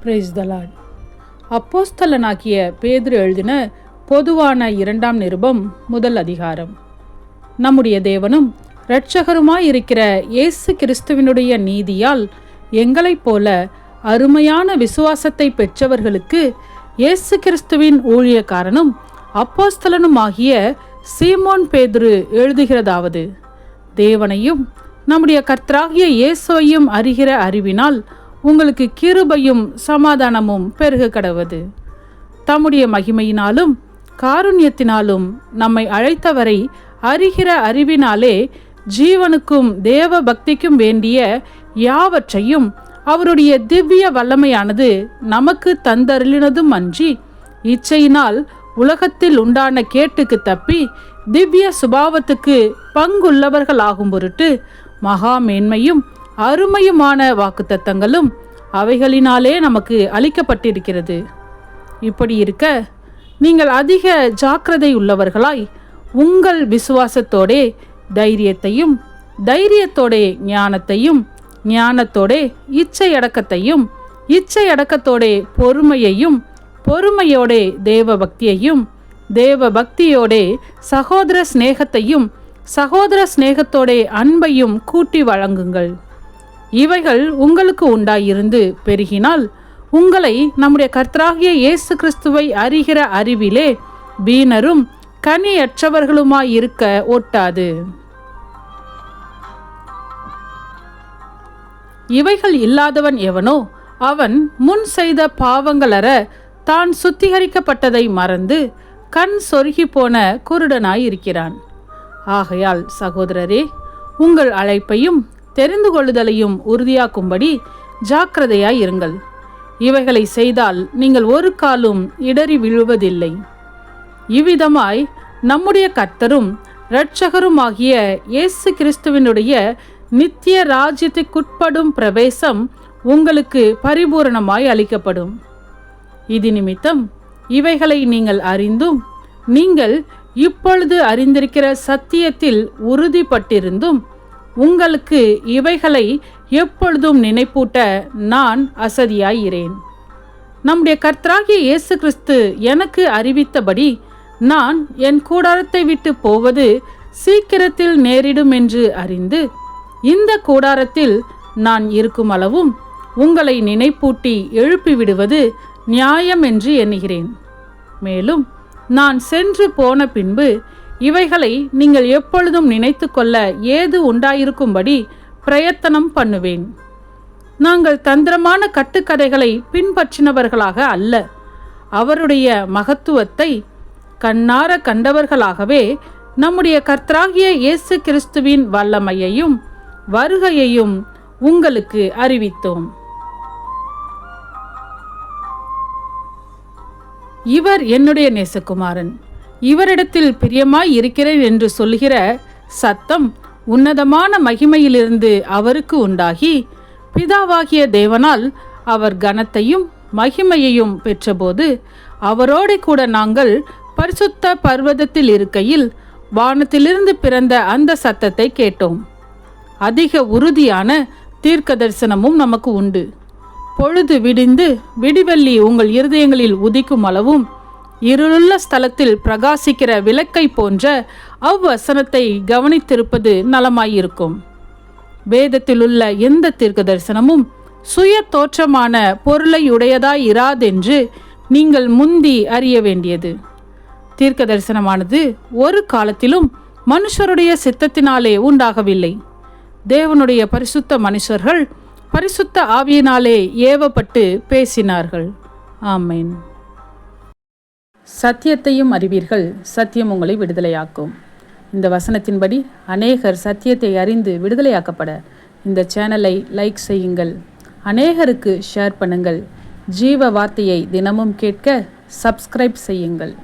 Praise the Lord. அப்போஸ்தலனாகிய பேதுரு எழுதின பொதுவான 2ஆம் நிருபம் 1 அதிகாரம். நம்முடைய தேவனும் இரட்சகருமாயிருக்கிற இயேசு கிறிஸ்துவினுடைய நீதியால் எங்களைப் போல அருமையான விசுவாசத்தை பெற்றவர்களுக்கு இயேசு கிறிஸ்துவின் ஊழியக்காரனும் அப்போஸ்தலனுமாகிய சீமோன் பேதுரு எழுதுகிறதாவது: தேவனையும் நம்முடைய கர்த்தராகிய இயேசுவையும் அறிகிற அறிவினால் உங்களுக்கு கிருபையும் சமாதானமும் பெருக கடவது. தம்முடைய மகிமையினாலும் காருண்யத்தினாலும் நம்மை அழைத்தவரை அறிகிற அறிவினாலே ஜீவனுக்கும் தேவ பக்திக்கும் வேண்டிய யாவற்றையும் அவருடைய திவ்ய வல்லமையானது நமக்கு தந்தருளினதும் அன்றி, இச்சையினால் உலகத்தில் உண்டான கேட்டுக்கு தப்பி திவ்ய சுபாவத்துக்கு பங்குள்ளவர்களாகும் பொருட்டு மகா மேன்மையும் அருமையுமான வாக்குத்தத்தங்களும் அவைகளினாலே நமக்கு அளிக்கப்பட்டிருக்கிறது. இப்படி இருக்க நீங்கள் அதிக ஜாக்கிரதை உள்ளவர்களாய் உங்கள் விசுவாசத்தோடே தைரியத்தையும், தைரியத்தோடே ஞானத்தையும், ஞானத்தோடே இச்சையடக்கத்தையும், இச்சையடக்கத்தோடே பொறுமையையும், பொறுமையோடே தேவ பக்தியையும், தேவ பக்தியோடே சகோதர சிநேகத்தையும், சகோதர சிநேகத்தோடே அன்பையும் கூட்டி வழங்குங்கள். இவைகள் உங்களுக்கு உண்டாயிருந்து பெருகினால் உங்களை நம்முடைய கர்த்தராகிய இயேசு கிறிஸ்துவை அறிகிற அறிவிலே வீணரும் கனியற்றவர்களுமாயிருக்க ஒட்டாது. இவைகள் இல்லாதவன் எவனோ அவன் முன் செய்த பாவங்களற தான் சுத்திகரிக்கப்பட்டதை மறந்து கண் சொருகி போன குருடனாயிருக்கிறான். ஆகையால் சகோதரரே, உங்கள் அழைப்பையும் தெரிந்து கொள்ளுதலையும் உறுதியாக்கும்படி ஜாக்கிரதையாயிருங்கள். இவைகளை செய்தால் நீங்கள் ஒரு காலும் இடறி விழுவதில்லை. இவ்விதமாய் நம்முடைய கர்த்தரும் இரட்சகருமாகிய இயேசு கிறிஸ்துவினுடைய நித்திய ராஜ்யத்துக்குட்படும் பிரவேசம் உங்களுக்கு பரிபூரணமாய் அளிக்கப்படும். இது நிமித்தம் இவைகளை நீங்கள் அறிந்தும், நீங்கள் இப்பொழுது அறிந்திருக்கிற சத்தியத்தில் உறுதிப்பட்டிருந்தும், உங்களுக்கு இவைகளை எப்பொழுதும் நினைப்பூட்ட நான் அசதியாயிரேன். நம்முடைய கர்த்தராகிய இயேசு கிறிஸ்து எனக்கு அறிவித்தபடி நான் என் கூடாரத்தை விட்டு போவது சீக்கிரத்தில் நேரிடும் என்று அறிந்து, இந்த கூடாரத்தில் நான் இருக்கும் அளவும் உங்களை நினைப்பூட்டி எழுப்பிவிடுவது நியாயம் என்று எண்ணுகிறேன். மேலும் நான் சென்று போன பின்பு இவைகளை நீங்கள் எப்பொழுதும் நினைத்து கொள்ள ஏது உண்டாயிருக்கும்படி பிரயத்தனம் பண்ணுவேன். நாங்கள் தந்திரமான கட்டுக்கதைகளை பின்பற்றினவர்களாக அல்ல, அவருடைய மகத்துவத்தை கண்ணார கண்டவர்களாகவே நம்முடைய கர்த்தராகிய இயேசு கிறிஸ்துவின் வல்லமையையும் வருகையையும் உங்களுக்கு அறிவித்தோம். இவர் என்னுடைய நேசகுமாரன், இவரிடத்தில் பிரியமாய் இருக்கிறேன் என்று சொல்லுகிற சத்தம் உன்னதமான மகிமையிலிருந்து அவருக்கு உண்டாகி, பிதாவாகிய தேவனால் அவர் கனத்தையும் மகிமையையும் பெற்றபோது அவரோடு கூட நாங்கள் பரிசுத்த பர்வதத்தில் இருக்கையில் வானத்திலிருந்து பிறந்த அந்த சத்தத்தை கேட்டோம். அதிக உறுதியான தீர்க்க தரிசனமும் நமக்கு உண்டு. பொழுது விடிந்து விடிவெள்ளி உங்கள் இருதயங்களில் உதிக்கும் அளவும் இருளுள்ள ஸ்தலத்தில் பிரகாசிக்கிற விளக்கை போன்ற அவ்வசனத்தை கவனித்திருப்பது நலமாயிருக்கும். வேதத்திலுள்ள எந்த தீர்க்க தரிசனமும் சுய தோற்றமான பொருளை உடையதாய் இராதென்று நீங்கள் முந்தி அறிய வேண்டியது. தீர்க்க தரிசனமானது ஒரு காலத்திலும் மனுஷருடைய சித்தத்தினாலே உண்டாகவில்லை. தேவனுடைய பரிசுத்த மனுஷர்கள் பரிசுத்த ஆவியினாலே ஏவப்பட்டு பேசினார்கள். ஆமென். சத்தியத்தையும் அறிவீர்கள், சத்தியம் உங்களை விடுதலையாக்கும். இந்த வசனத்தின்படி அநேகர் சத்தியத்தை அறிந்து விடுதலையாக்கப்பட இந்த சேனலை லைக் செய்யுங்கள், அநேகருக்கு ஷேர் பண்ணுங்கள். ஜீவ வார்த்தையை தினமும் கேட்க சப்ஸ்கிரைப் செய்யுங்கள்.